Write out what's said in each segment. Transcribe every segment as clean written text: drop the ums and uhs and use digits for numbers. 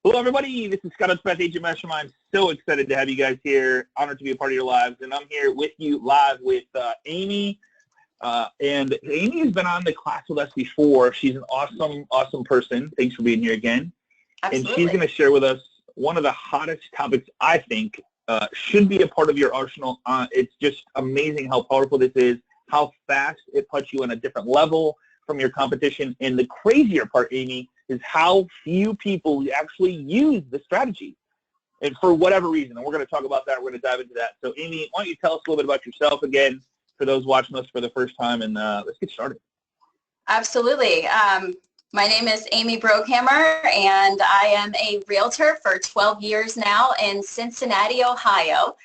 Hello, everybody. This is Cuddy with Agent Mastermind. So excited to have you guys here. Honored to be a part of your lives. And I'm here with you live with Amy. And Amy has been on the class with us before. She's an awesome person. Thanks for being here again. Absolutely. And she's going to share with us one of the hottest topics I think should be a part of your arsenal. It's just amazing how powerful this is, how fast it puts you on a different level from your competition. And the crazier part, Amy, is how few people actually use the strategy, and for whatever reason. And we're going to talk about that. We're going to dive into that. So, Amy, why don't you tell us a little bit about yourself again for those watching us for the first time, and let's get started. Absolutely. My name is Amy Brookhammer, and I am a realtor for 12 years now in Cincinnati, Ohio.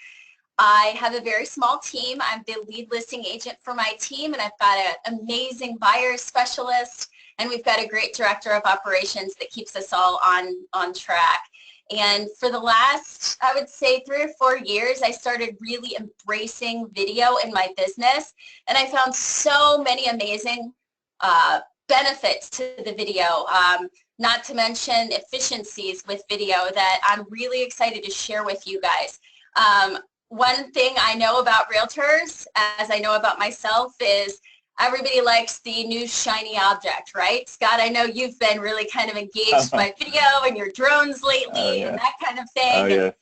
I have a very small team. I'm the lead listing agent for my team, and I've got an amazing buyers specialist, and we've got a great director of operations that keeps us all on track. And for the last, I would say, 3 or 4 years, I started really embracing video in my business, and I found so many amazing benefits to the video, not to mention efficiencies with video that I'm really excited to share with you guys. One thing I know about realtors, as I know about myself, is everybody likes the new shiny object, right? Scott, I know you've been really kind of engaged by video and your drones lately and that kind of thing. And,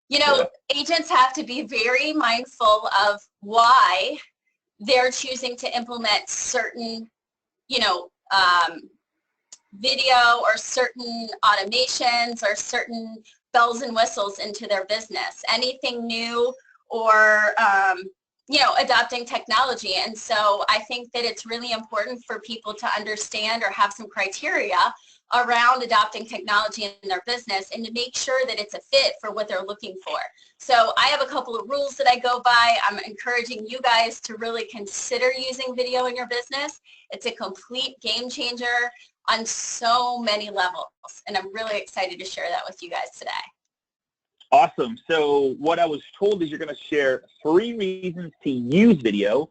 you know, agents have to be very mindful of why they're choosing to implement certain, video or certain automations or certain bells and whistles into their business. Anything new or adopting technology. And so I think that it's really important for people to understand or have some criteria around adopting technology in their business and to make sure that it's a fit for what they're looking for. So I have a couple of rules that I go by. I'm encouraging you guys to really consider using video in your business. It's a complete game changer on so many levels, and I'm really excited to share that with you guys today. Awesome. So what I was told is you're going to share 3 reasons to use video,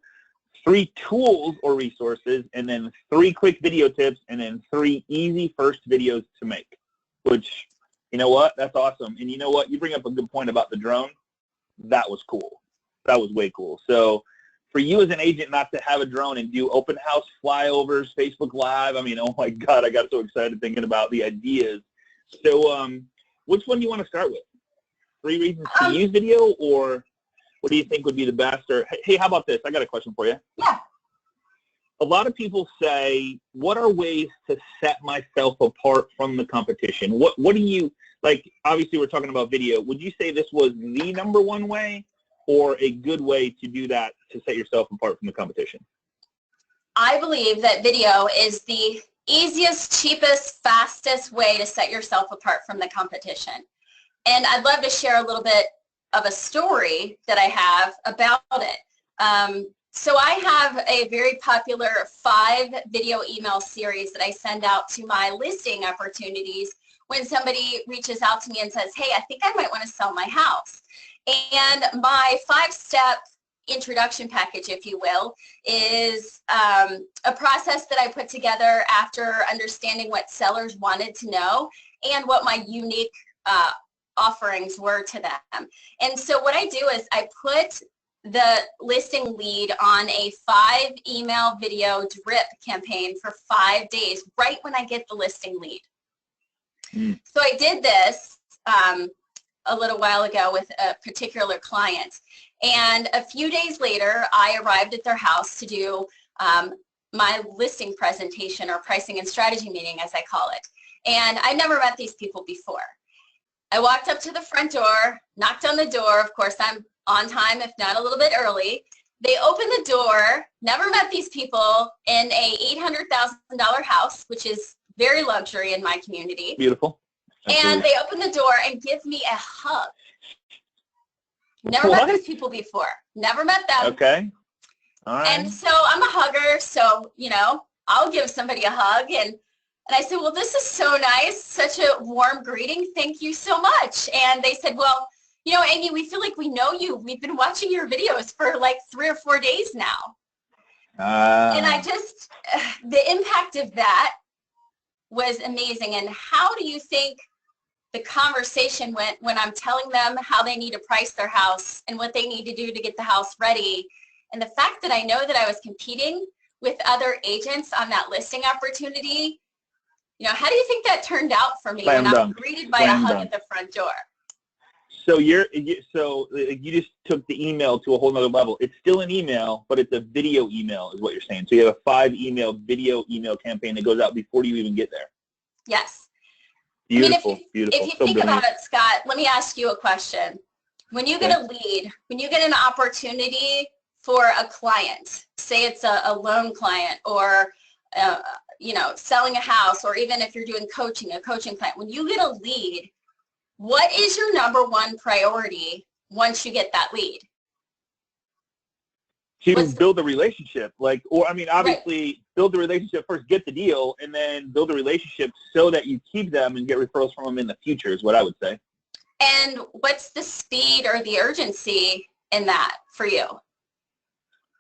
3 tools or resources, and then 3 quick video tips, and then 3 easy first videos to make, which, you know what, that's awesome. And you know what, you bring up a good point about the drone. That was cool. That was way cool. So for you as an agent not to have a drone and do open house flyovers, Facebook Live, I mean, oh my God, I got so excited thinking about the ideas. So which one do you want to start with? 3 reasons to use video, or what do you think would be the best? Or hey, how about this? I got a question for you. Yeah. A lot of people say, what are ways to set myself apart from the competition? What do you, like, obviously we're talking about video. Would you say this was the #1 way or a good way to do that to set yourself apart from the competition? I believe that video is the easiest, cheapest, fastest way to set yourself apart from the competition. And I'd love to share a little bit of a story that I have about it. So I have a very popular 5 video email series that I send out to my listing opportunities when somebody reaches out to me and says, hey, I think I might want to sell my house. And my 5-step introduction package, if you will, is a process that I put together after understanding what sellers wanted to know and what my unique offerings were to them. And so what I do is I put the listing lead on a 5 email video drip campaign for 5 days, right when I get the listing lead. So I did this a little while ago with a particular client. And a few days later, I arrived at their house to do my listing presentation, or pricing and strategy meeting, as I call it. And I never met these people before. I walked up to the front door, knocked on the door. Of course, I'm on time, if not a little bit early. They opened the door, never met these people, in a $800,000 house, which is very luxury in my community. Beautiful. And they opened the door and give me a hug. Never met these people before. Never met them. Okay. All right. And so I'm a hugger, so, I'll give somebody a hug. And I said, well, this is so nice, such a warm greeting. Thank you so much. And they said, well, Amy, we feel like we know you. We've been watching your videos for like 3 or 4 days now. And I just, the impact of that was amazing. And how do you think the conversation went when I'm telling them how they need to price their house and what they need to do to get the house ready. And the fact that I know that I was competing with other agents on that listing opportunity, you know, how do you think that turned out for me when I'm greeted by a hug at the front door? So you just took the email to a whole nother level. It's still an email, but it's a video email is what you're saying. So you have a 5 video email campaign that goes out before you even get there. Yes. Beautiful, I mean, beautiful. If you think about it, Scott, let me ask you a question. When you get a lead, when you get an opportunity for a client, say it's a loan client or, you know, selling a house, or even if you're doing coaching, a coaching client, when you get a lead, what is your #1 priority once you get that lead? To build a relationship, obviously build the relationship first, get the deal, and then build a relationship so that you keep them and get referrals from them in the future is what I would say. And what's the speed or the urgency in that for you?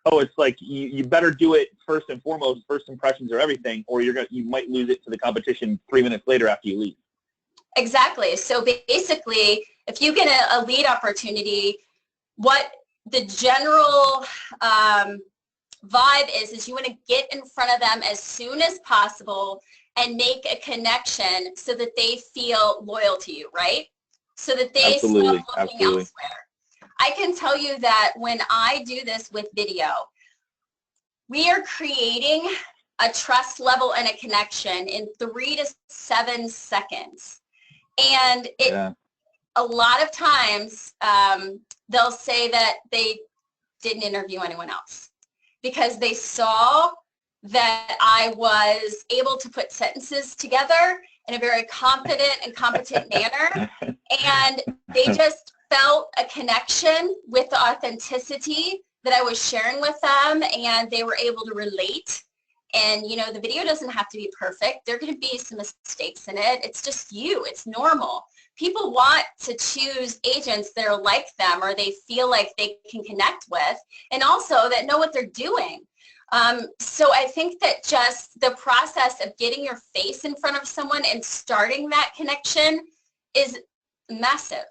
Oh, it's like you better do it first and foremost. First impressions are everything, or you might lose it to the competition 3 minutes later after you leave. Exactly. So basically, if you get a lead opportunity, what the general vibe is you want to get in front of them as soon as possible and make a connection so that they feel loyal to you, right? So that they stop looking elsewhere. I can tell you that when I do this with video, we are creating a trust level and a connection in 3 to 7 seconds. And a lot of times they'll say that they didn't interview anyone else because they saw that I was able to put sentences together in a very confident and competent manner, and they just felt a connection with the authenticity that I was sharing with them, and they were able to relate. And, you know, the video doesn't have to be perfect. There are going to be some mistakes in it. It's just you. It's normal. People want to choose agents that are like them or they feel like they can connect with, and also that know what they're doing. So I think that just the process of getting your face in front of someone and starting that connection is massive.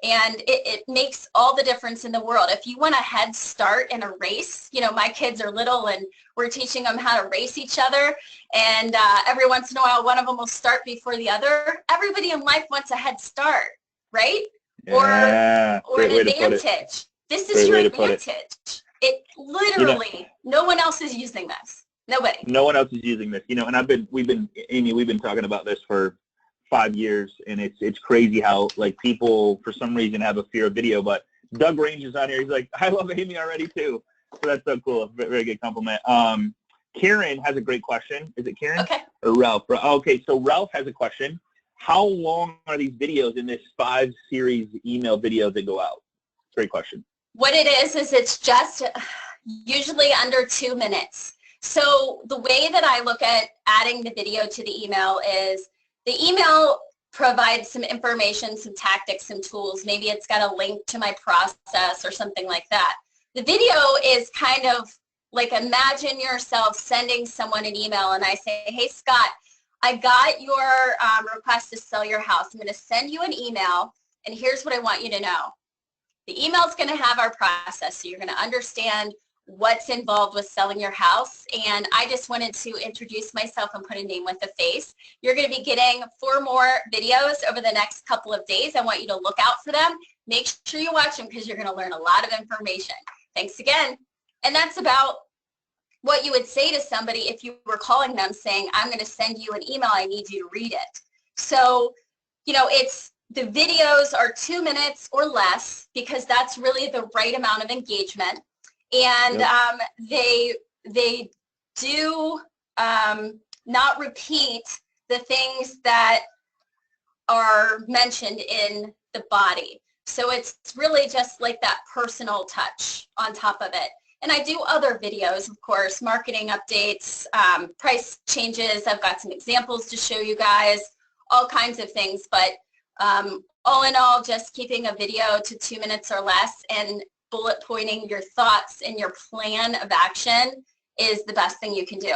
And it makes all the difference in the world. If you want a head start in a race, you know, my kids are little and we're teaching them how to race each other. And every once in a while, one of them will start before the other. Everybody in life wants a head start, right? Yeah, or an advantage. This is your advantage. It literally, no one else is using this. Nobody. No one else is using this. You know, and we've been talking about this for 5 years, and it's crazy how like people for some reason have a fear of video. But Doug Range is on here. He's like, I love Amy already too. So that's so cool. Very good compliment. Karen has a great question. Is it Karen? Okay. Or Ralph? Okay, so Ralph has a question. How long are these videos in this 5-series email videos that go out? Great question. What it is it's just usually under 2 minutes. So the way that I look at adding the video to the email is the email provides some information, some tactics, some tools. Maybe it's got a link to my process or something like that. The video is kind of like, imagine yourself sending someone an email and I say, hey, Scott, I got your request to sell your house. I'm going to send you an email, and here's what I want you to know. The email is going to have our process, so you're going to understand what's involved with selling your house, and I just wanted to introduce myself and put a name with a face. You're going to be getting 4 more videos over the next couple of days. I want you to look out for them. Make sure you watch them because you're going to learn a lot of information. Thanks again. And that's about what you would say to somebody if you were calling them saying, I'm going to send you an email, I need you to read it. So, you know, the videos are 2 minutes or less because that's really the right amount of engagement. And they do not repeat the things that are mentioned in the body. So it's really just like that personal touch on top of it. And I do other videos, of course, marketing updates, price changes. I've got some examples to show you guys, all kinds of things. But all in all, just keeping a video to 2 minutes or less and bullet pointing your thoughts and your plan of action is the best thing you can do.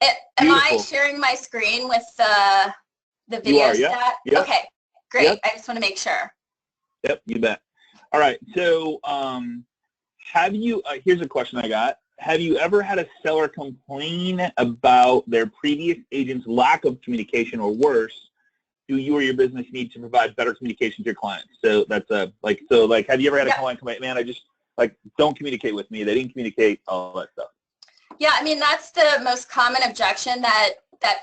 Am I sharing my screen with the the video stat? Yep. Okay, great. Yep. I just want to make sure. Yep, you bet. All right, so have you, here's a question I got. Have you ever had a seller complain about their previous agent's lack of communication, or worse, do you or your business need to provide better communication to your clients? So that's have you ever had a client come, man, I just, don't communicate with me. They didn't communicate, all that stuff. Yeah, I mean, that's the most common objection that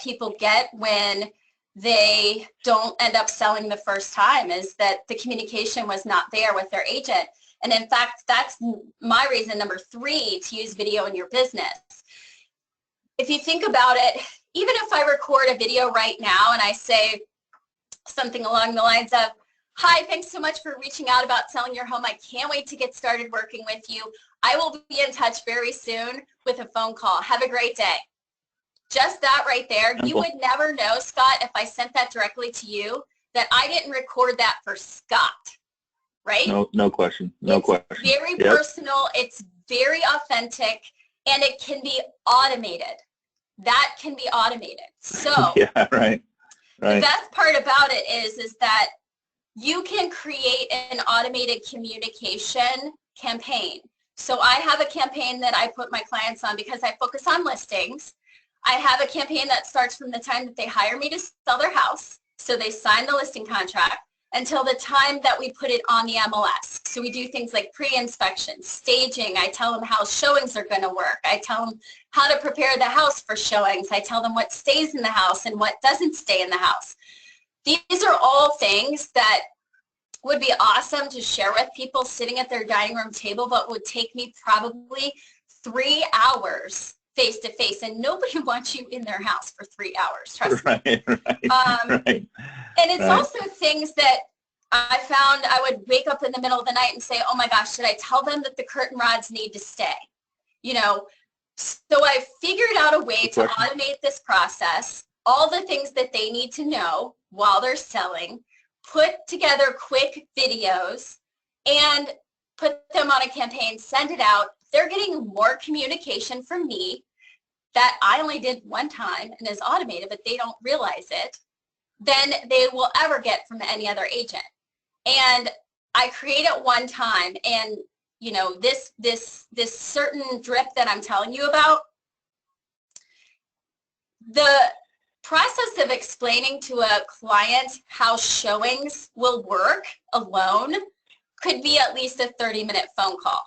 people get when they don't end up selling the first time, is that the communication was not there with their agent. And in fact, that's my reason number 3 to use video in your business. If you think about it, even if I record a video right now and I say something along the lines of, hi, thanks so much for reaching out about selling your home. I can't wait to get started working with you. I will be in touch very soon with a phone call. Have a great day. Just that right there. You would never know, Scott, if I sent that directly to you, that I didn't record that for Scott, right? No question. No question. It's very personal. It's very authentic, and it can be automated. That can be automated. So yeah, right. The best part about it is that you can create an automated communication campaign. So I have a campaign that I put my clients on because I focus on listings. I have a campaign that starts from the time that they hire me to sell their house, so they sign the listing contract, until the time that we put it on the MLS. So we do things like pre-inspection, staging. I tell them how showings are going to work. I tell them how to prepare the house for showings. I tell them what stays in the house and what doesn't stay in the house. These are all things that would be awesome to share with people sitting at their dining room table, but would take me probably 3 hours face-to-face, and nobody wants you in their house for 3 hours, trust me. Right. And it's also things that I found I would wake up in the middle of the night and say, oh my gosh, should I tell them that the curtain rods need to stay? You know, so I figured out a way to automate this process, all the things that they need to know while they're selling, put together quick videos, and put them on a campaign, send it out. They're getting more communication from me that I only did one time and is automated, but they don't realize it, than they will ever get from any other agent. And I create it one time, and you know, this certain drip that I'm telling you about, the process of explaining to a client how showings will work alone could be at least a 30-minute phone call.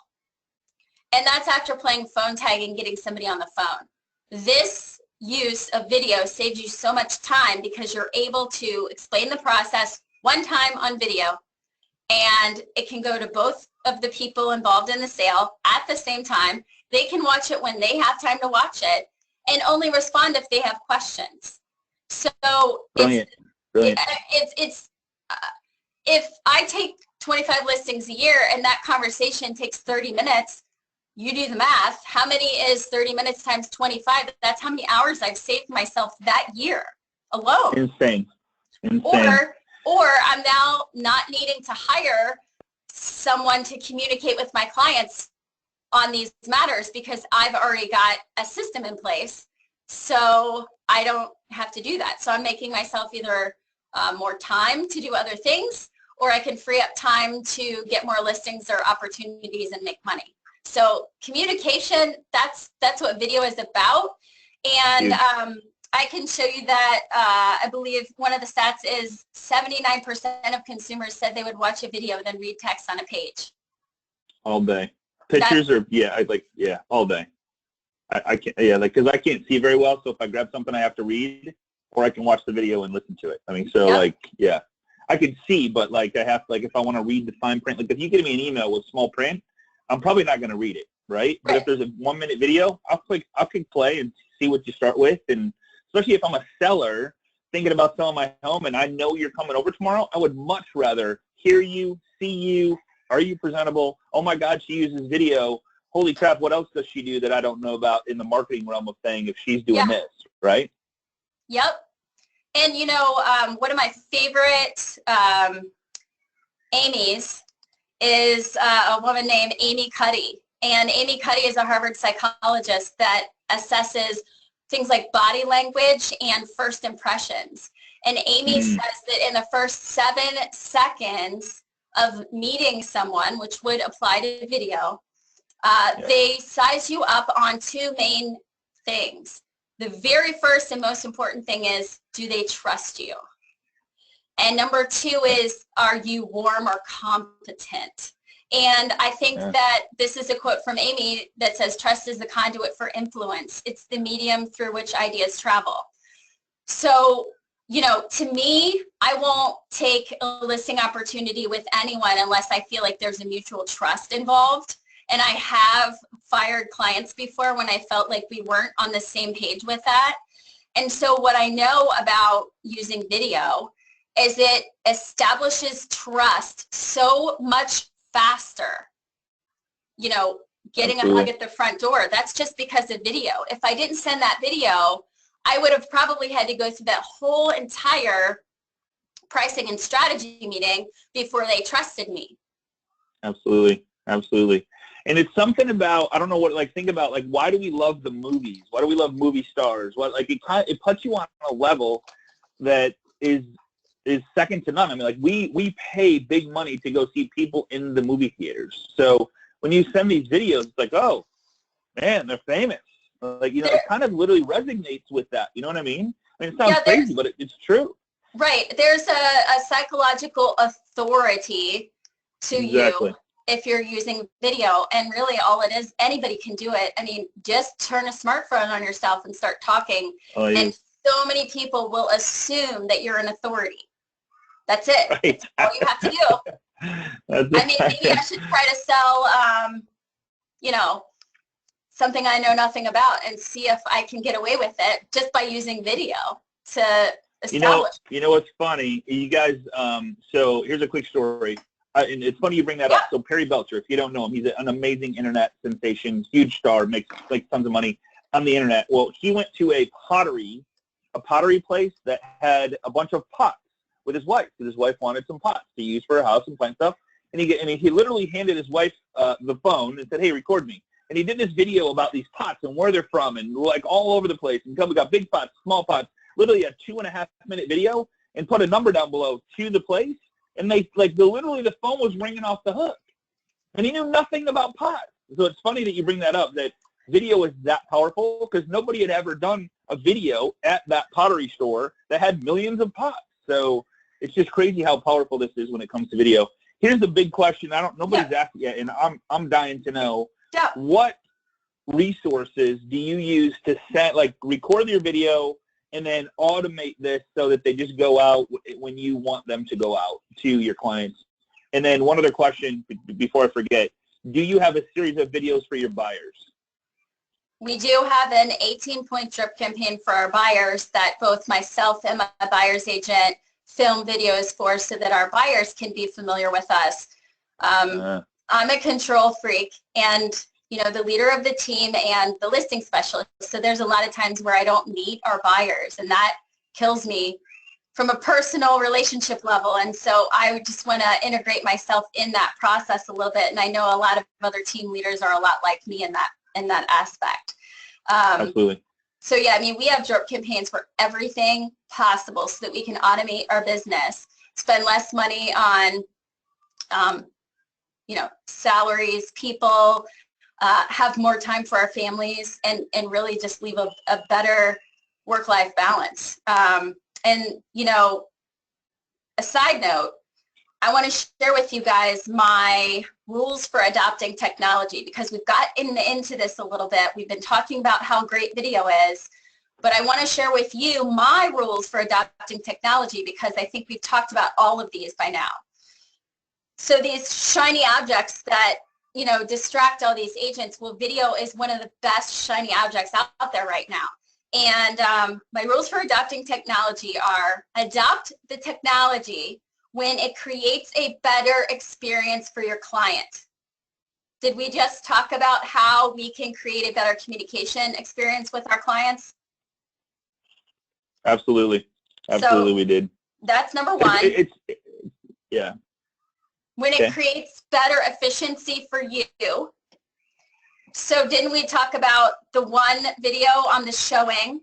And that's after playing phone tag and getting somebody on the phone. This use of video saves you so much time because you're able to explain the process one time on video, and it can go to both of the people involved in the sale at the same time. They can watch it when they have time to watch it and only respond if they have questions. So Brilliant. it's if I take 25 listings a year and that conversation takes 30 minutes, you do the math. How many is 30 minutes times 25? That's how many hours I've saved myself that year alone. Insane. Or I'm now not needing to hire someone to communicate with my clients on these matters because I've already got a system in place. So I don't have to do that. So I'm making myself either more time to do other things, or I can free up time to get more listings or opportunities and make money. So communication, that's what video is about. And I can show you that I believe one of the stats is 79% of consumers said they would watch a video then read text on a page. All day. Pictures are, all day. I can't, because I can't see very well, so if I grab something I have to read, or I can watch the video and listen to it. I mean, so I can see, but I have to, if I want to read the fine print, if you give me an email with small print, I'm probably not going to read it, right? But if there's a 1-minute video, I'll click play and see what you start with. And especially if I'm a seller thinking about selling my home and I know you're coming over tomorrow, I would much rather hear you, see you. Are you presentable? Oh my God, she uses video. Holy crap, what else does she do that I don't know about in the marketing realm of thing if she's doing this, right? Yep. And you know, one of my favorite Amy's is a woman named Amy Cuddy. And Amy Cuddy is a Harvard psychologist that assesses things like body language and first impressions. And Amy says that in the first 7 seconds of meeting someone, which would apply to video, they size you up on 2 main things. The very first and most important thing is, do they trust you? And number 2 is, are you warm or competent? And I think that this is a quote from Amy that says, trust is the conduit for influence. It's the medium through which ideas travel. So, you know, to me, I won't take a listing opportunity with anyone unless I feel like there's a mutual trust involved. And I have fired clients before when I felt like we weren't on the same page with that. And so what I know about using video is it establishes trust so much faster. You know, getting a hug at the front door, that's just because of video. If I didn't send that video, I would have probably had to go through that whole entire pricing and strategy meeting before they trusted me. Absolutely. Absolutely. And it's something about, I don't know what, like, think about, like, why do we love the movies? Why do we love movie stars? What, like, it puts you on a level that is second to none. I mean, like, we pay big money to go see people in the movie theaters. So when you send these videos, it's like, oh, man, they're famous. Like, you know, it kind of literally resonates with that. You know what I mean? I mean, it sounds crazy, but it's true. Right. There's a psychological authority to you if you're using video. And really all it is, anybody can do it. I mean, just turn a smartphone on yourself and start talking. And so many people will assume that you're an authority. That's it. Right. That's all you have to do. I mean, maybe I should try to sell, you know, something I know nothing about and see if I can get away with it just by using video to establish. You know what's funny? You guys, so here's a quick story. And it's funny you bring that up. So Perry Belcher, if you don't know him, he's an amazing internet sensation, huge star, makes like tons of money on the internet. Well, he went to a pottery place that had a bunch of pots with his wife, because his wife wanted some pots to use for her house and plant stuff. And he literally handed his wife the phone and said, hey, record me. And he did this video about these pots and where they're from and like all over the place. And we got big pots, small pots, literally a 2.5-minute video, and put a number down below to the place. And they literally the phone was ringing off the hook. And he knew nothing about pots. So it's funny that you bring that up, that video is that powerful, because nobody had ever done a video at that pottery store that had millions of pots. So it's just crazy how powerful this is when it comes to video. Here's the big question. Nobody's asked it yet, and I'm dying to know. Yeah. What resources do you use to record your video and then automate this so that they just go out when you want them to go out to your clients? And then one other question before I forget, do you have a series of videos for your buyers? We do have an 18-point drip campaign for our buyers that both myself and my buyer's agent film videos for, so that our buyers can be familiar with us. I'm a control freak and, you know, the leader of the team and the listing specialist. So there's a lot of times where I don't meet our buyers, and that kills me from a personal relationship level. And so I just want to integrate myself in that process a little bit. And I know a lot of other team leaders are a lot like me in that aspect. Absolutely. So yeah, I mean, we have drip campaigns for everything possible so that we can automate our business, spend less money on, you know, salaries, people, have more time for our families, and really just leave a better work-life balance. And, you know, a side note, I want to share with you guys my rules for adopting technology, because we've got into this a little bit. We've been talking about how great video is, but I want to share with you my rules for adopting technology, because I think we've talked about all of these by now. So these shiny objects that, you know, distract all these agents, well, video is one of the best shiny objects out there right now. And my rules for adopting technology are: adopt the technology when it creates a better experience for your client. Did we just talk about how we can create a better communication experience with our clients? Absolutely. Absolutely, so we did. That's number one. Yeah. When it creates better efficiency for you. So didn't we talk about the one video on the showing,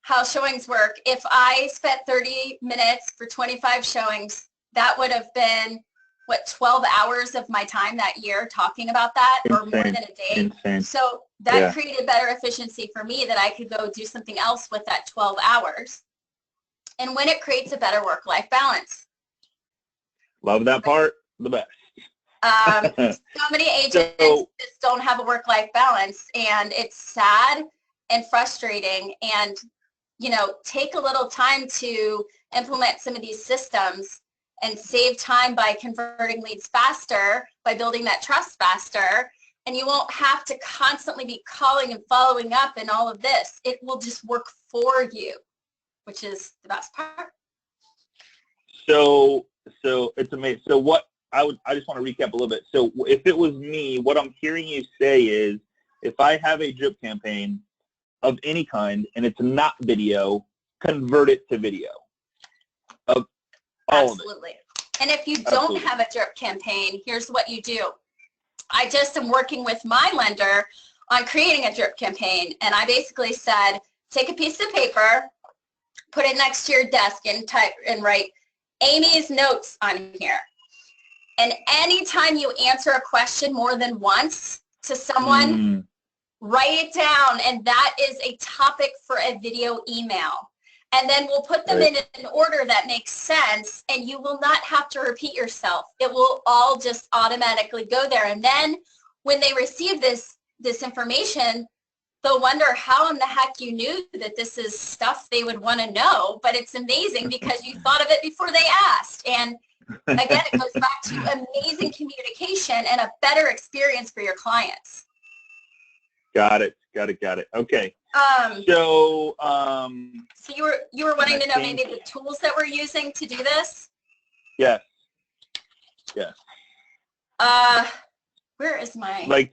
how showings work? If I spent 30 minutes for 25 showings, that would have been, what, 12 hours of my time that year talking about that, or more than a day. Insane. So that created better efficiency for me, that I could go do something else with that 12 hours. And when it creates a better work-life balance. Love that part, the best. So many agents just don't have a work-life balance, and it's sad and frustrating. And, you know, take a little time to implement some of these systems and save time by converting leads faster, by building that trust faster, and you won't have to constantly be calling and following up and all of this. It will just work for you, which is the best part. So it's amazing. So I just want to recap a little bit. So if it was me, what I'm hearing you say is, if I have a drip campaign of any kind and it's not video, convert it to video. Absolutely. And if you don't have a drip campaign, here's what you do. I just am working with my lender on creating a drip campaign, and I basically said, take a piece of paper, put it next to your desk, and type and write Amy's notes on here. And anytime you answer a question more than once to someone, write it down, and that is a topic for a video email. And then we'll put them in an order that makes sense, and you will not have to repeat yourself. It will all just automatically go there. And then when they receive this information, they'll wonder how in the heck you knew that this is stuff they would want to know. But it's amazing because you thought of it before they asked. And again, it goes back to amazing communication and a better experience for your clients. Got it. Okay. So you were wanting to know maybe the tools that we're using to do this? Yes. Where is my like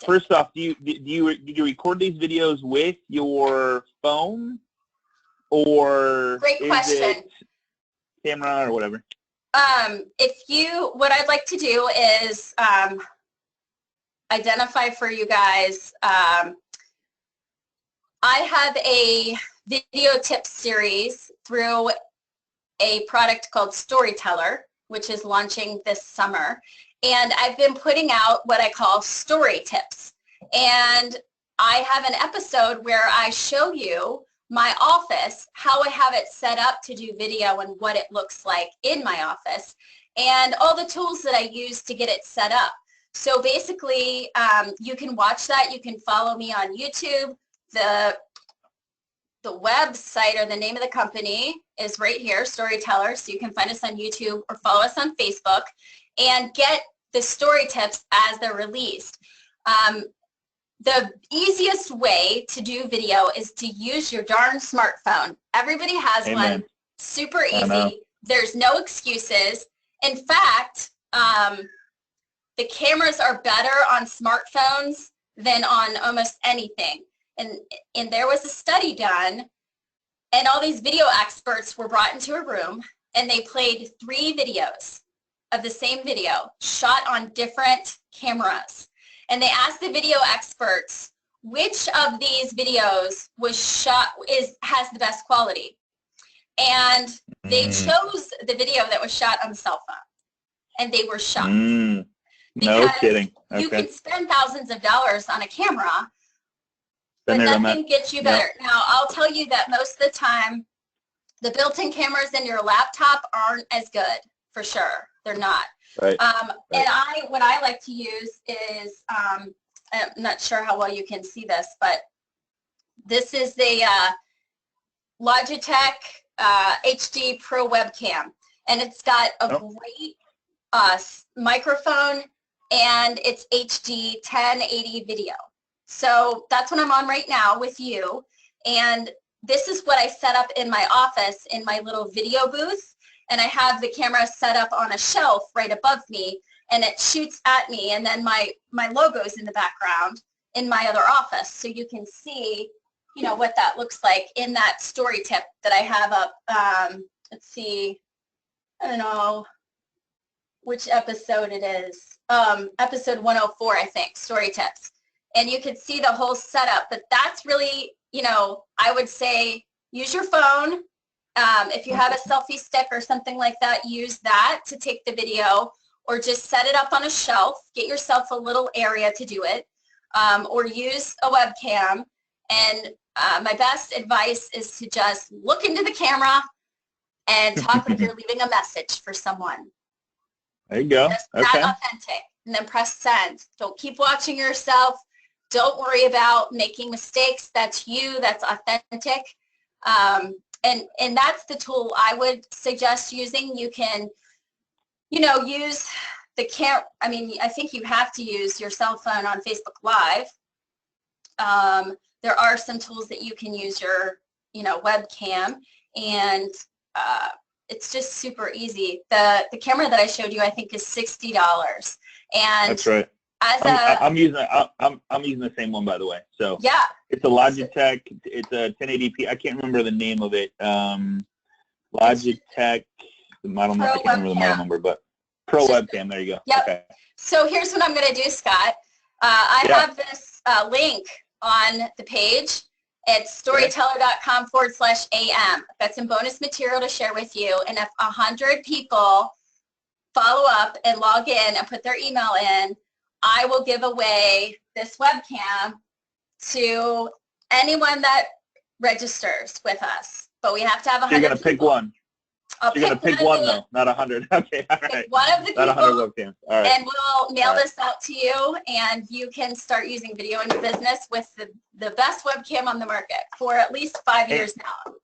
first off, do you record these videos with your phone, or great question, is it camera or whatever? What I'd like to do is identify for you guys. I have a video tip series through a product called Storyteller, which is launching this summer. And I've been putting out what I call story tips. And I have an episode where I show you my office, how I have it set up to do video and what it looks like in my office, and all the tools that I use to get it set up. So basically, you can watch that. You can follow me on YouTube. The website, or the name of the company, is right here, Storyteller. So you can find us on YouTube or follow us on Facebook and get the story tips as they're released. The easiest way to do video is to use your darn smartphone. Everybody has one. Super easy. There's no excuses. In fact, the cameras are better on smartphones than on almost anything. And there was a study done, and all these video experts were brought into a room, and they played 3 videos of the same video shot on different cameras. And they asked the video experts, which of these videos has the best quality? And they chose the video that was shot on the cell phone. And they were shocked. No kidding. Okay. You can spend thousands of dollars on a camera, but nothing gets you better. Yep. Now, I'll tell you that most of the time, the built-in cameras in your laptop aren't as good, for sure. They're not. Right. And what I like to use is, I'm not sure how well you can see this, but this is the Logitech HD Pro webcam, and it's got a great microphone, and it's HD 1080 video. So that's what I'm on right now with you, and this is what I set up in my office in my little video booth, and I have the camera set up on a shelf right above me, and it shoots at me, and then my logo's in the background in my other office, so you can see, you know, what that looks like in that story tip that I have up. Let's see, I don't know which episode it is. Episode 104, I think, story tips. and you could see the whole setup. But that's really, you know, I would say use your phone. If you have a selfie stick or something like that, use that to take the video, or just set it up on a shelf. Get yourself a little area to do it, or use a webcam. And my best advice is to just look into the camera and talk like you're leaving a message for someone. There you go. Just Okay. that authentic. And then press send. Don't keep watching yourself. Don't worry about making mistakes. That's you. That's authentic. And that's the tool I would suggest using. You can, you know, use the camera. I mean, I think you have to use your cell phone on Facebook Live. There are some tools that you can use your, you know, webcam, and it's just super easy. The camera that I showed you, I think, is $60. And that's right. As I'm using the same one, by the way. So yeah, it's a Logitech. It's a 1080p. I can't remember the name of it. Logitech. The model number. I can't remember the model number, but Pro Webcam. There you go. Yep. Okay. So here's what I'm going to do, Scott. I have this link on the page. It's storyteller.com/AM. Got some bonus material to share with you. And if 100 people follow up and log in and put their email in, I will give away this webcam to anyone that registers with us. But we have to have 100 You're going to pick one. You're going to pick one, though, not 100. Okay, all right. Pick one of the not people, 100 webcams. All right. and we'll mail this out to you, and you can start using video in your business with the best webcam on the market for at least 5 years now.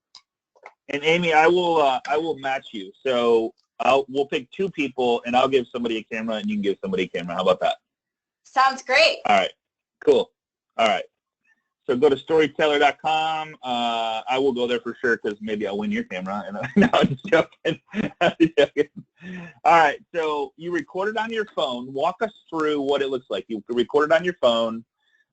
And Amy, I will match you. So we'll pick 2 people, and I'll give somebody a camera, and you can give somebody a camera. How about that? Sounds great. All right. Cool. All right. So go to storyteller.com. I will go there for sure because maybe I'll win your camera. And no, I'm just joking. I'm just joking. All right. So you record it on your phone. Walk us through what it looks like. You record it on your phone.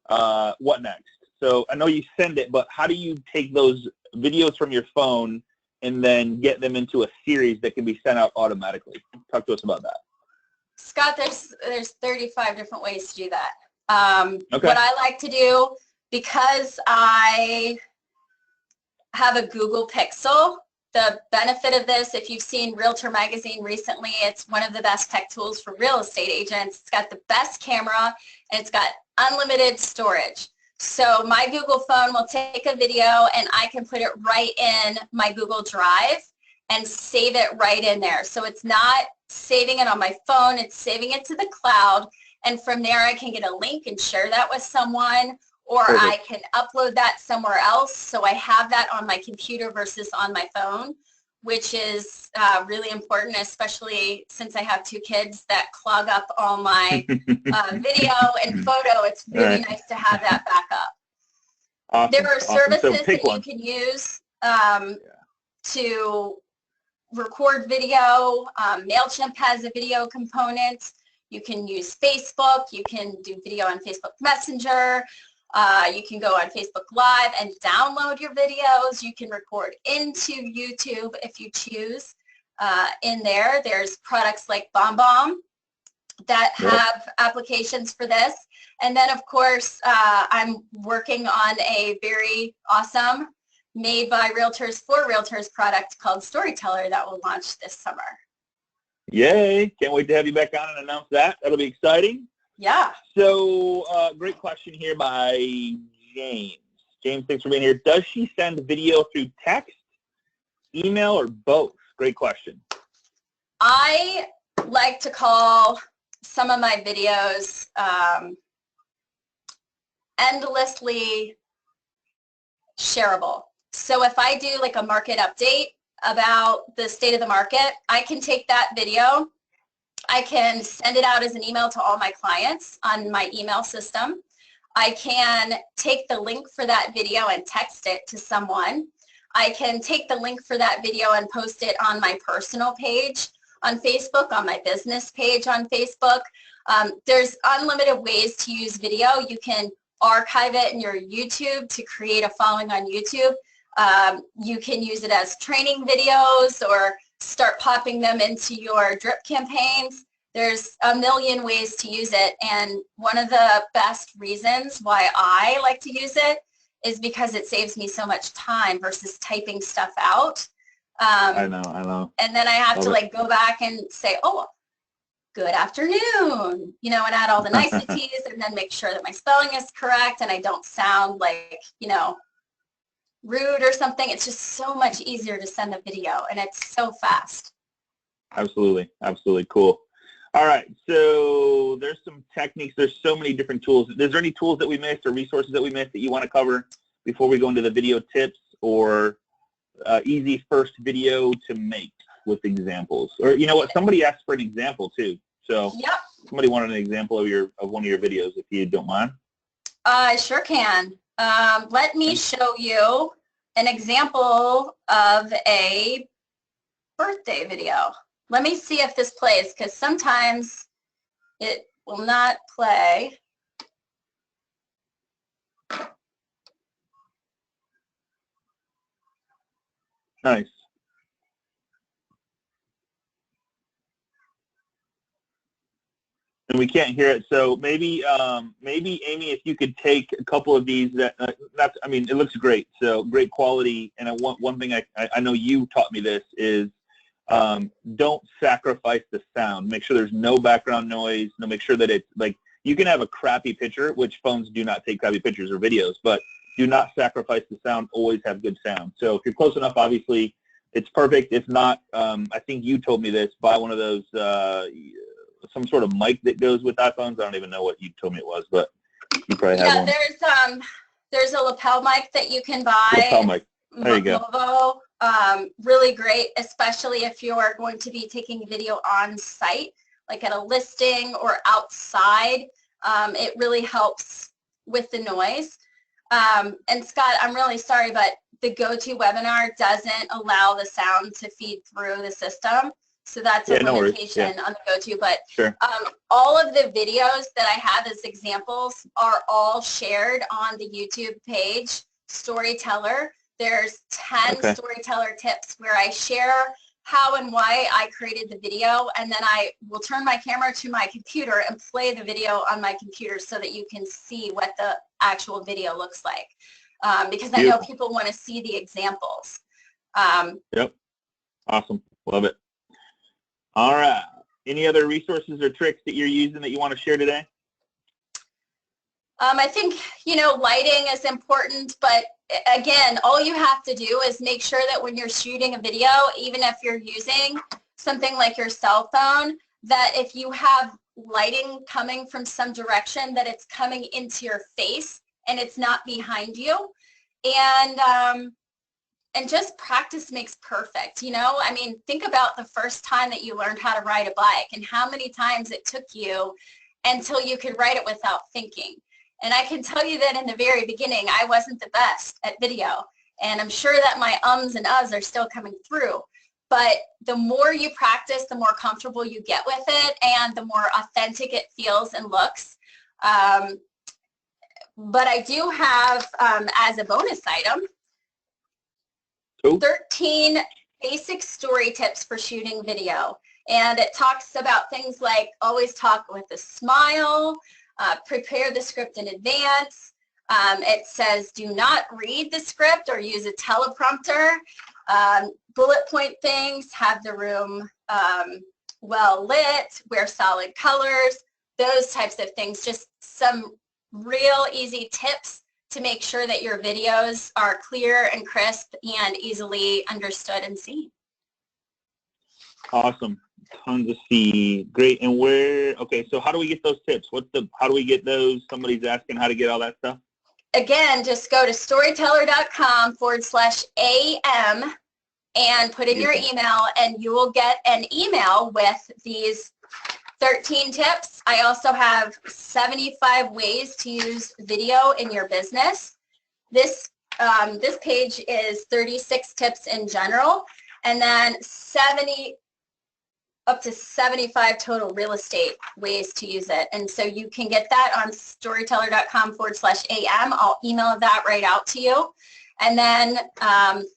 What next? So I know you send it, but how do you take those videos from your phone and then get them into a series that can be sent out automatically? Talk to us about that. Scott, there's 35 different ways to do that. Okay. What I like to do, because I have a Google Pixel, the benefit of this, if you've seen Realtor Magazine recently, it's one of the best tech tools for real estate agents. It's got the best camera, and it's got unlimited storage. So my Google phone will take a video, and I can put it right in my Google Drive and save it right in there. So it's not saving it on my phone, it's saving it to the cloud, and from there I can get a link and share that with someone, or I can upload that somewhere else, so I have that on my computer versus on my phone, which is really important, especially since I have 2 kids that clog up all my video and photo. It's really nice to have that backup. Awesome. There are services So that you can use to record video. MailChimp has a video component. You can use Facebook. You can do video on Facebook Messenger. You can go on Facebook Live and download your videos. You can record into YouTube if you choose. In there, there's products like BombBomb that have applications for this. And then, of course, I'm working on a very awesome made by realtors for realtors product called Storyteller that will launch this summer. Yay. Can't wait to have you back on and announce that. That'll be exciting. Yeah. So great question here by James. James, thanks for being here. Does she send video through text, email, or both? Great question. I like to call some of my videos endlessly shareable. So if I do like a market update about the state of the market, I can take that video, I can send it out as an email to all my clients on my email system. I can take the link for that video and text it to someone. I can take the link for that video and post it on my personal page on Facebook, on my business page on Facebook. There's unlimited ways to use video. You can archive it in your YouTube to create a following on YouTube. You can use it as training videos or start popping them into your drip campaigns. There's a million ways to use it, and one of the best reasons why I like to use it is because it saves me so much time versus typing stuff out. I know. And then I have Love to it. like go back and say, oh, good afternoon, you know, and add all the niceties and then make sure that my spelling is correct and I don't sound like, you know, rude or something. It's just so much easier to send a video, and it's so fast. Absolutely. Absolutely. Cool. All right. So there's some techniques. There's so many different tools. Is there any tools that we missed or resources that we missed that you want to cover before we go into the video tips or easy first video to make with examples? Or you know what? Somebody asked for an example too. So yep. Somebody wanted an example of one of your videos, if you don't mind. I sure can. Let me show you an example of a birthday video. Let me see if this plays, because sometimes it will not play. Nice. And we can't hear it, so maybe Amy, if you could take a couple of these. I mean, it looks great, so great quality. And one thing I know you taught me this is don't sacrifice the sound. Make sure there's no background noise. Make sure that it's like, you can have a crappy picture, which phones do not take crappy pictures or videos, but do not sacrifice the sound. Always have good sound. So if you're close enough, obviously it's perfect. If not, I think you told me this, buy one of those some sort of mic that goes with iPhones. I don't even know what you told me it was, but you probably have one. There's a lapel mic that you can buy. Lapel mic. There you go. Movo, really great, especially if you're going to be taking video on site, like at a listing or outside. It really helps with the noise. And Scott, I'm really sorry, but the GoToWebinar doesn't allow the sound to feed through the system. So that's a limitation on the GoTo. But sure. All of the videos that I have as examples are all shared on the YouTube page, Storyteller. There's 10 Storyteller tips where I share how and why I created the video, and then I will turn my camera to my computer and play the video on my computer so that you can see what the actual video looks like. Because I know people want to see the examples. Yep. Awesome. Love it. All right. Any other resources or tricks that you're using that you want to share today? I think, you know, lighting is important, but again, all you have to do is make sure that when you're shooting a video, even if you're using something like your cell phone, that if you have lighting coming from some direction, that it's coming into your face and it's not behind you. And just practice makes perfect, you know? I mean, think about the first time that you learned how to ride a bike and how many times it took you until you could ride it without thinking. And I can tell you that in the very beginning, I wasn't the best at video. And I'm sure that my ums and uhs are still coming through. But the more you practice, the more comfortable you get with it and the more authentic it feels and looks. But I do have, as a bonus item, 13 basic story tips for shooting video. And it talks about things like always talk with a smile, prepare the script in advance. It says do not read the script or use a teleprompter. Bullet point things, have the room well lit, wear solid colors, those types of things. Just some real easy tips to make sure that your videos are clear and crisp and easily understood and seen. Awesome. Tons of seed. Great. And okay, so how do we get those tips? How do we get those? Somebody's asking how to get all that stuff. Again, just go to storyteller.com/AM and put in your email, and you will get an email with these 13 tips. I also have 75 ways to use video in your business. This page is 36 tips in general, and then up to 75 total real estate ways to use it. And so you can get that on storyteller.com/AM. I'll email that right out to you. And then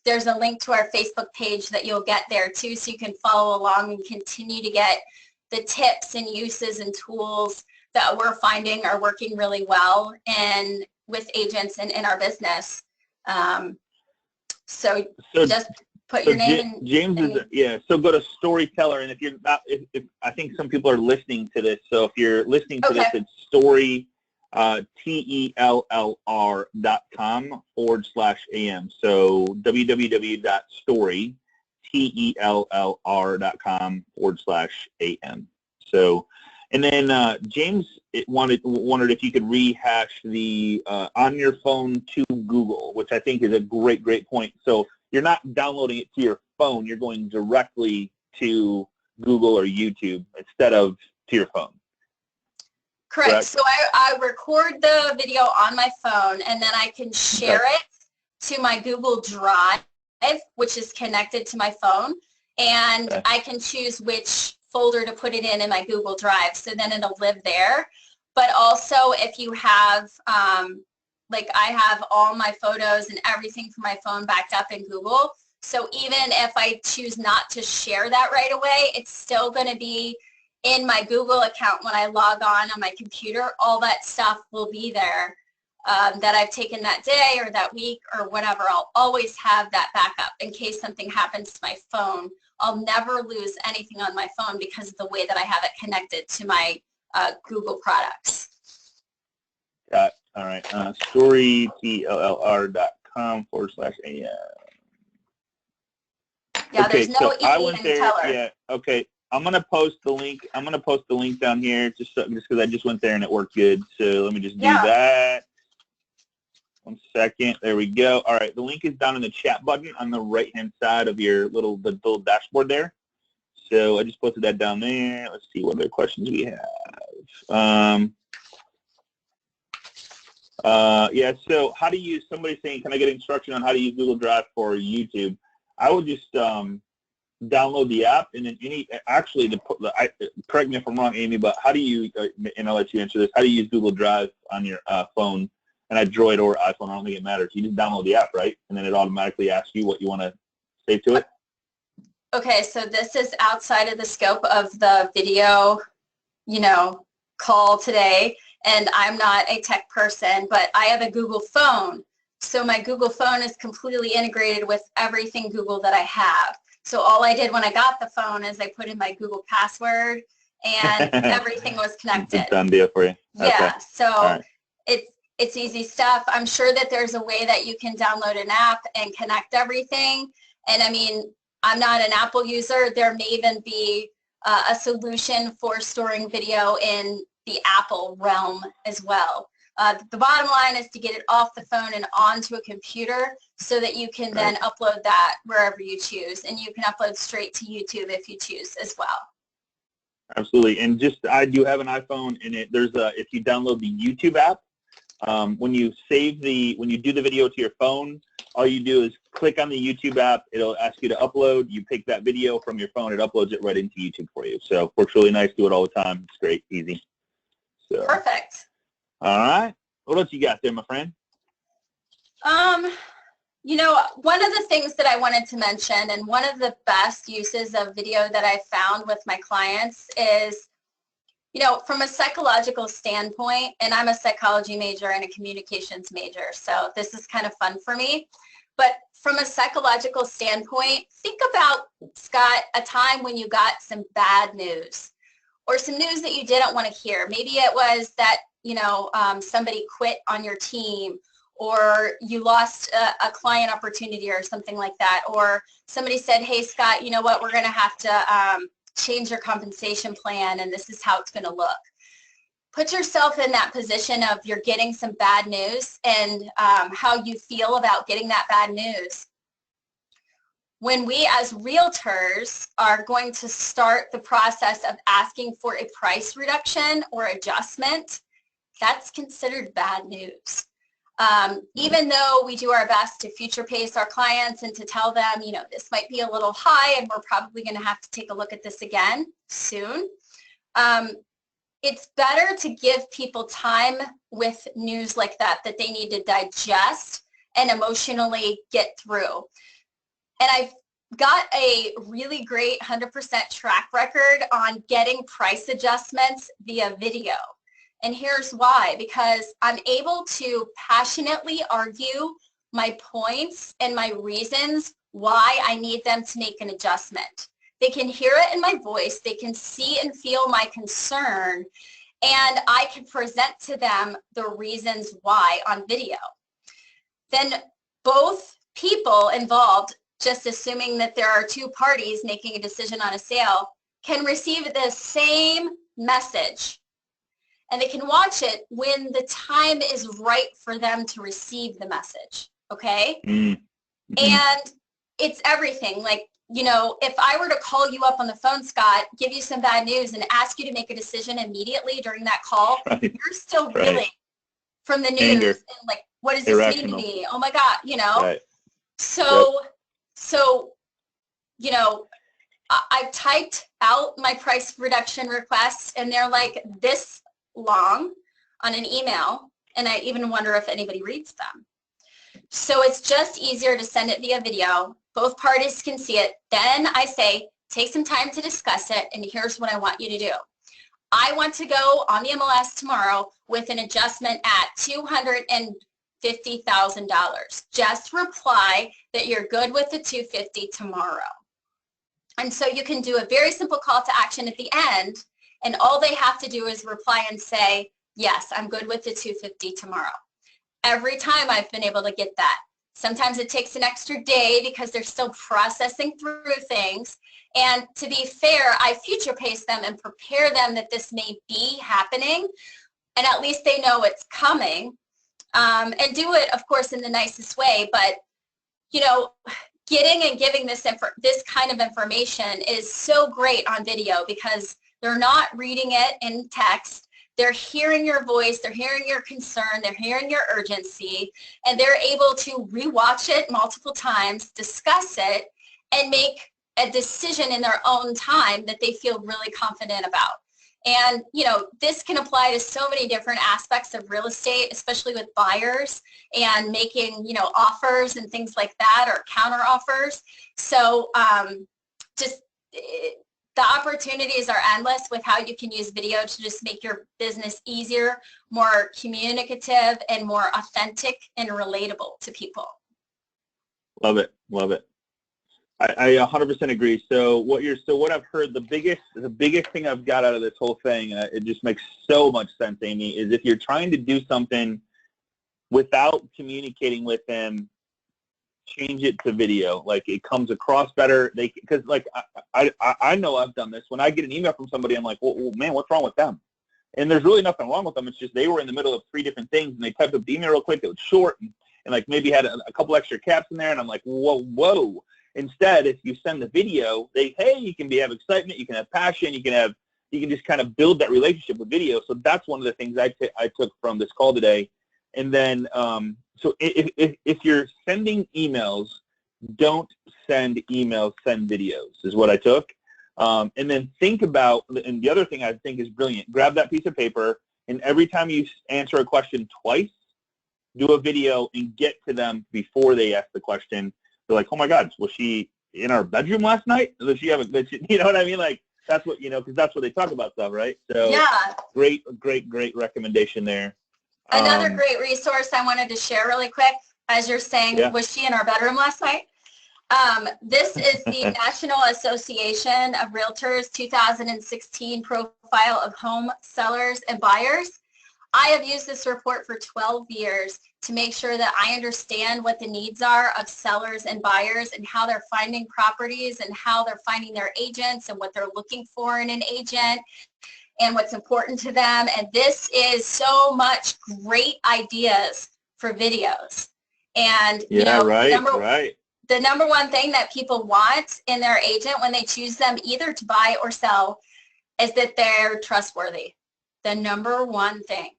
there's a link to our Facebook page that you'll get there too, so you can follow along and continue to get the tips and uses and tools that we're finding are working really well and with agents and in our business. So just put your name in. James is, so go to Storyteller, and if you're not, if I think some people are listening to this, so if you're listening to this, it's Story, TELLR.com/AM. So www.story, TELLR.com/AM. So, and then James wondered if you could rehash the on your phone to Google, which I think is a great point. So you're not downloading it to your phone, you're going directly to Google or YouTube instead of to your phone. Correct. So I record the video on my phone, and then I can share it to my Google Drive, which is connected to my phone, and I can choose which folder to put it in my Google Drive, so then it'll live there. But also, if you have, like I have all my photos and everything from my phone backed up in Google, so even if I choose not to share that right away, it's still going to be in my Google account when I log on my computer. All that stuff will be there that I've taken that day or that week or whatever. I'll always have that backup in case something happens to my phone. I'll never lose anything on my phone because of the way that I have it connected to my Google products. Got it. All right. StoryTELLR.com/AM. Yeah, there's no E I went in there. Teller. Yeah. Okay. I'm gonna post the link. I'm gonna post the link down here just because I just went there and it worked good. So let me just do that. 1 second. There we go. All right. The link is down in the chat button on the right-hand side of your little dashboard there. So I just posted that down there. Let's see what other questions we have. Yeah. So how to use? Somebody saying, can I get instruction on how to use Google Drive for YouTube? I would just download the app, and then correct me if I'm wrong, Amy, but how do you, and I'll let you answer this, how do you use Google Drive on your phone, and Android or iPhone? I don't think it matters. You just download the app, right? And then it automatically asks you what you want to save to it? Okay, so this is outside of the scope of the video, call today, and I'm not a tech person, but I have a Google phone. So my Google phone is completely integrated with everything Google that I have. So all I did when I got the phone is I put in my Google password, and everything was connected. It's a done deal for you. Yeah, so it's easy stuff. I'm sure that there's a way that you can download an app and connect everything. And I mean, I'm not an Apple user. There may even be a solution for storing video in the Apple realm as well. The bottom line is to get it off the phone and onto a computer so that you can then upload that wherever you choose. And you can upload straight to YouTube if you choose as well. Absolutely. And I do have an iPhone, and if you download the YouTube app, when you do the video to your phone, all you do is click on the YouTube app. It'll ask you to upload. You pick that video from your phone. It uploads it right into YouTube for you. So it works really nice. Do it all the time. It's great. Easy. So. Perfect. All right. What else you got there, my friend? One of the things that I wanted to mention, and one of the best uses of video that I found with my clients is, from a psychological standpoint, and I'm a psychology major and a communications major, so this is kind of fun for me. But from a psychological standpoint, think about, Scott, a time when you got some bad news or some news that you didn't want to hear. Maybe it was that, somebody quit on your team, or you lost a client opportunity or something like that, or somebody said, hey, Scott, you know what, we're going to have to change your compensation plan, and this is how it's going to look. Put yourself in that position of you're getting some bad news and how you feel about getting that bad news. When we as realtors are going to start the process of asking for a price reduction or adjustment, that's considered bad news. Even though we do our best to future pace our clients and to tell them, this might be a little high and we're probably going to have to take a look at this again soon. It's better to give people time with news like that they need to digest and emotionally get through. And I've got a really great 100% track record on getting price adjustments via video. And here's why, because I'm able to passionately argue my points and my reasons why I need them to make an adjustment. They can hear it in my voice, they can see and feel my concern, and I can present to them the reasons why on video. Then both people involved, just assuming that there are two parties making a decision on a sale, can receive the same message. And they can watch it when the time is right for them to receive the message, okay? Mm-hmm. And it's everything. Like, you know, if I were to call you up on the phone, Scott, give you some bad news and ask you to make a decision immediately during that call, you're still reeling from the news. Anger. And like, what does this mean to me? Oh my God, you know? So, you know, I've typed out my price reduction requests and they're like this long on an email, and I even wonder if anybody reads them. So it's just easier to send it via video. Both parties can see it. Then I say, take some time to discuss it, and here's what I want you to do. I want to go on the MLS tomorrow with an adjustment at $250,000. Just reply that you're good with the $250,000 tomorrow. And so you can do a very simple call to action at the end, and all they have to do is reply and say, yes, I'm good with the $250,000 tomorrow. Every time I've been able to get that. Sometimes it takes an extra day because they're still processing through things. And to be fair, I future pace them and prepare them that this may be happening, and at least they know it's coming. And do it, of course, in the nicest way. But, you know, getting and giving this kind of information is so great on video because they're not reading it in text. They're hearing your voice, they're hearing your concern, they're hearing your urgency, and they're able to rewatch it multiple times, discuss it, and make a decision in their own time that they feel really confident about. And, you know, this can apply to so many different aspects of real estate, especially with buyers and making, you know, offers and things like that, or counter offers. So the opportunities are endless with how you can use video to just make your business easier, more communicative, and more authentic and relatable to people. Love it. Love it. I 100% agree. So what I've heard, the biggest thing I've got out of this whole thing, it just makes so much sense, Amy, is if you're trying to do something without communicating with them, change it to video. Like, it comes across better. Because like I know I've done this. When I get an email from somebody, I'm like, well, man, what's wrong with them? And there's really nothing wrong with them. It's just they were in the middle of 3 different things, and they typed up the email real quick. It was short, and like maybe had a couple extra caps in there, and I'm like, whoa. Instead, if you send the video, you can have excitement, you can have passion, you can just kind of build that relationship with video. So that's one of the things I took from this call today. And then, so if you're sending emails, don't send emails, send videos is what I took. And then think about, and the other thing I think is brilliant, grab that piece of paper, and every time you answer a question twice, do a video and get to them before they ask the question. They're like, oh my God, was she in our bedroom last night? Does she have you know what I mean? Like, that's what, you know, because that's what they talk about stuff, right? So yeah, great recommendation there. Another great resource I wanted to share really quick, as you're saying, was she in our bedroom last night? This is the National Association of Realtors 2016 Profile of Home Sellers and Buyers. I have used this report for 12 years to make sure that I understand what the needs are of sellers and buyers and how they're finding properties and how they're finding their agents and what they're looking for in an agent and what's important to them. And this is so much great ideas for videos. And you know, the number one thing that people want in their agent when they choose them either to buy or sell is that they're trustworthy. The number one thing.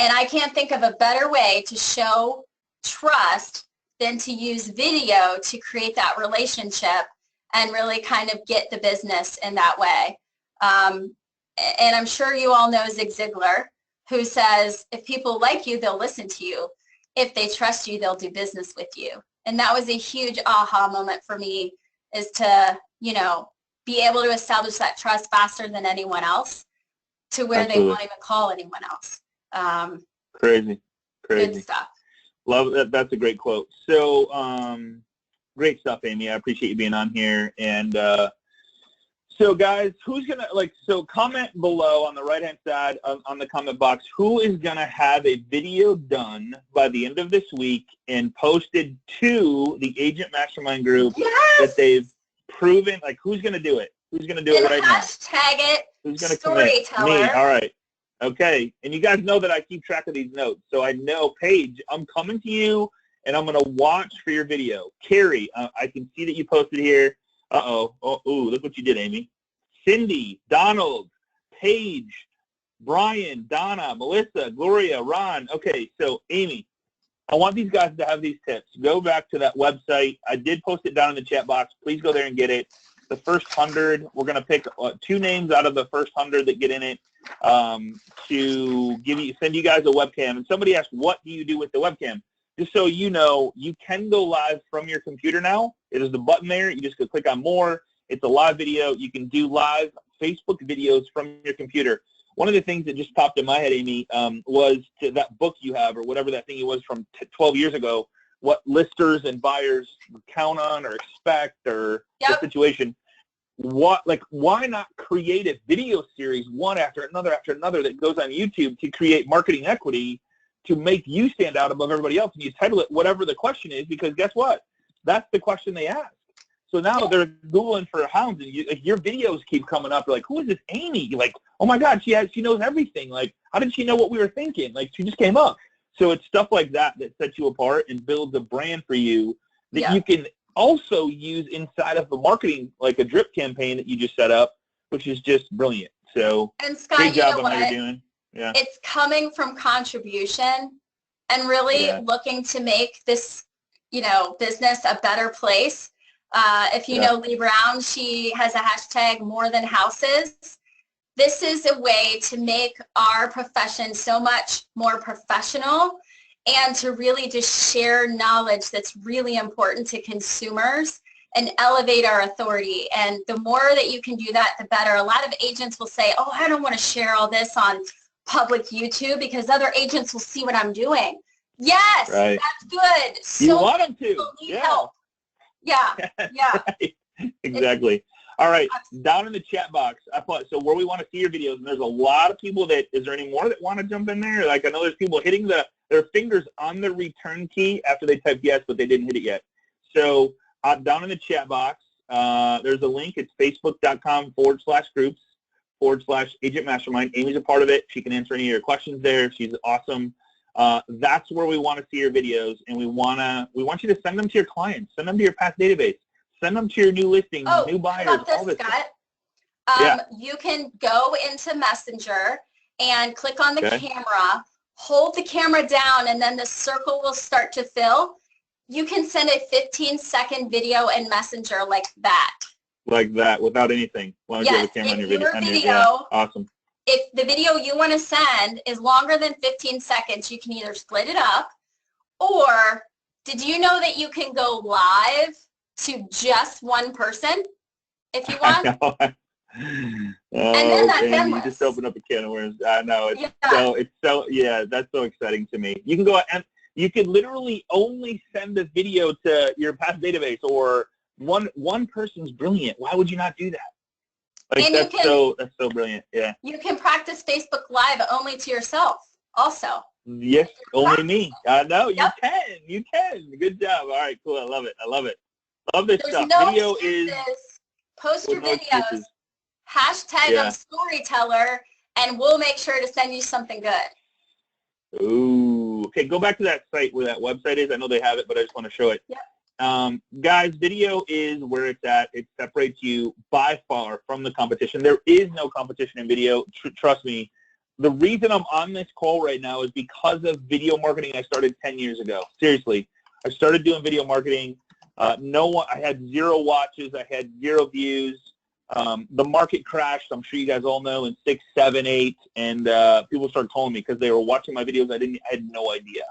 And I can't think of a better way to show trust than to use video to create that relationship and really kind of get the business in that way. And I'm sure you all know Zig Ziglar, who says, if people like you, they'll listen to you. If they trust you, they'll do business with you. And that was a huge aha moment for me is to, you know, be able to establish that trust faster than anyone else to where Absolutely. they won't even call anyone else. Crazy. Good stuff. Love that. That's a great quote. So, great stuff, Amy. I appreciate you being on here. And so, guys, who's going to, so comment below on the right-hand side on the comment box, who is going to have a video done by the end of this week and posted to the Agent Mastermind group that they've proven, who's going to do it? Who's going to do it right now? Hashtag it. Who's going to commit? Me. All right. Okay. And you guys know that I keep track of these notes. So I know, Paige, I'm coming to you, and I'm going to watch for your video. Carrie, I can see that you posted here. Uh-oh. Ooh, look what you did, Amy. Cindy, Donald, Paige, Brian, Donna, Melissa, Gloria, Ron. Okay, so Amy, I want these guys to have these tips. Go back to that website. I did post it down in the chat box. Please go there and get it. The first 100, we're going to pick 2 names out of the first 100 that get in it to send you guys a webcam. And somebody asked, what do you do with the webcam? Just so you know, you can go live from your computer now. There's the button there. You just go click on more. It's a live video. You can do live Facebook videos from your computer. One of the things that just popped in my head, Amy, was that book you have or whatever that thing was from 12 years ago, what listers and buyers count on or expect or the situation. Why not create a video series one after another that goes on YouTube to create marketing equity to make you stand out above everybody else? And you title it whatever the question is, because guess what? That's the question they ask. So now they're Googling for hounds, and your videos keep coming up. They're like, who is this Amy? Like, oh my God, she knows everything. Like, how did she know what we were thinking? Like, she just came up. So it's stuff like that sets you apart and builds a brand for you that you can also use inside of the marketing, like a drip campaign that you just set up, which is just brilliant. So and Scott, great job on what you're doing. Yeah. It's coming from contribution and really looking to make this, business a better place. If you know Lee Brown, she has a hashtag more than houses. This is a way to make our profession so much more professional and to really just share knowledge that's really important to consumers and elevate our authority. And the more that you can do that, the better. A lot of agents will say, oh, I don't want to share all this on public YouTube because other agents will see what I'm doing. Yes, that's good. So you want them to. Help. Yeah. Right. Exactly. All right, down in the chat box, so where we want to see your videos, and there's a lot of people is there any more that want to jump in there? Like, I know there's people hitting their fingers on the return key after they type yes, but they didn't hit it yet. So down in the chat box, there's a link. It's facebook.com/groups/Agent Mastermind. Amy's a part of it. She can answer any of your questions there. She's awesome. That's where we want to see your videos, and we want you to send them to your clients. Send them to your past database. Send them to your new listings, new buyers, all this stuff. You can go into Messenger and click on the camera, hold the camera down, and then the circle will start to fill. You can send a 15-second video in Messenger like that. Like that, without anything. Why don't you have the camera on your video? Awesome. If the video you want to send is longer than 15 seconds, you can either split it up, or did you know that you can go live to just one person if you want? And then that's endless. You just open up a can of worms. I know. That's so exciting to me. You can go and you could literally only send this video to your past database, or one person's brilliant. Why would you not do that? Like, that's so brilliant. Yeah. You can practice Facebook Live only to yourself also. Yes, only me. I know. You can. You can. Good job. All right, cool. I love it. Love this stuff. No video excuses. Post your videos. Hashtag I'm storyteller, and we'll make sure to send you something good. Ooh. Okay, go back to that site where that website is. I know they have it, but I just want to show it. Yep. Guys, video is where it's at. It separates you by far from the competition. There is no competition in video. Trust me. The reason I'm on this call right now is because of video marketing I started 10 years ago. Seriously. I started doing video marketing. I had 0 watches. I had 0 views. The market crashed. I'm sure you guys all know in 6, 7, 8, and people started calling me because they were watching my videos. I had no idea.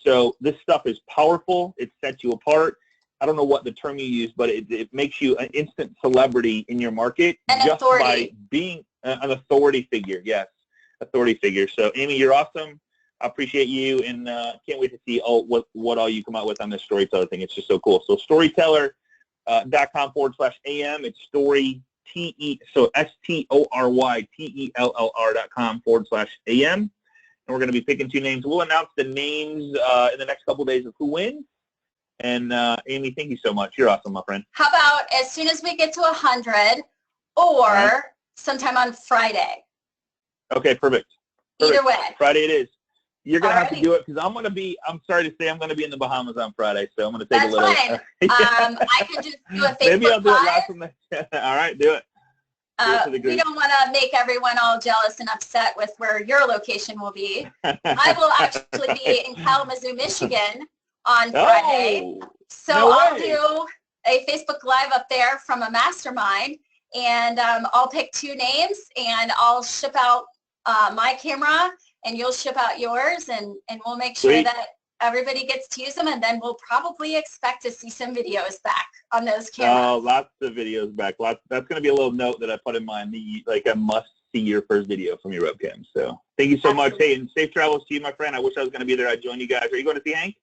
So this stuff is powerful. It sets you apart. I don't know what the term you use, but it makes you an instant celebrity in your market just by being an authority figure. Yes, authority figure. So, Amy, you're awesome. I appreciate you, and can't wait to see what all you come out with on this storyteller thing. It's just so cool. So, storyteller.com/AM. It's story, so STORYTELLR.com/AM. And we're going to be picking 2 names. We'll announce the names in the next couple of days of who wins. And Amy, thank you so much. You're awesome, my friend. How about as soon as we get to 100 or sometime on Friday? Okay, perfect. Either way. Friday it is. You're going to have to do it because I'm sorry to say, I'm going to be in the Bahamas on Friday, so I'm going to take a little. That's fine. I can just do a Facebook Maybe I'll do Live. it live from the, all right, do it. We don't want to make everyone all jealous and upset with where your location will be. I will actually be in Kalamazoo, Michigan on Friday. So I'll do a Facebook Live up there from a mastermind, and I'll pick 2 names, and I'll ship out my camera, and you'll ship out yours, and we'll make sure that everybody gets to use them, and then we'll probably expect to see some videos back on those cameras. Oh, lots of videos back. That's going to be a little note that I put in my like a must see your first video from your webcam. So thank you so much. Hey, and safe travels to you, my friend. I wish I was going to be there. I'd join you guys. Are you going to see Hank?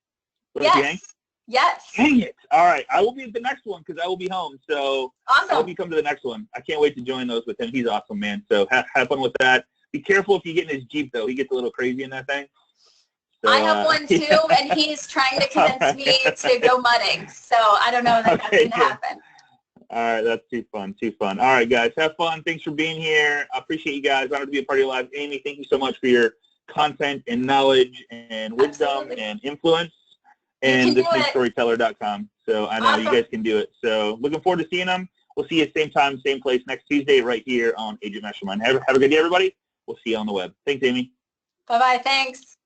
Yes. Dang it. All right. I will be at the next one because I will be home. So awesome. I hope you come to the next one. I can't wait to join those with him. He's awesome, man. So have fun with that. Be careful if you get in his Jeep, though. He gets a little crazy in that thing. So, I have one, too, and he's trying to convince me to go mudding. So I don't know that that's going to happen. All right. That's too fun. Too fun. All right, guys. Have fun. Thanks for being here. I appreciate you guys. Honored to be a part of your lives. Amy, thank you so much for your content and knowledge and wisdom and influence. And this is storyteller.com. So I know you guys can do it. So looking forward to seeing them. We'll see you same time, same place next Tuesday right here on Agent Mastermind. Have a good day, everybody. We'll see you on the web. Thanks, Amy. Bye-bye. Thanks.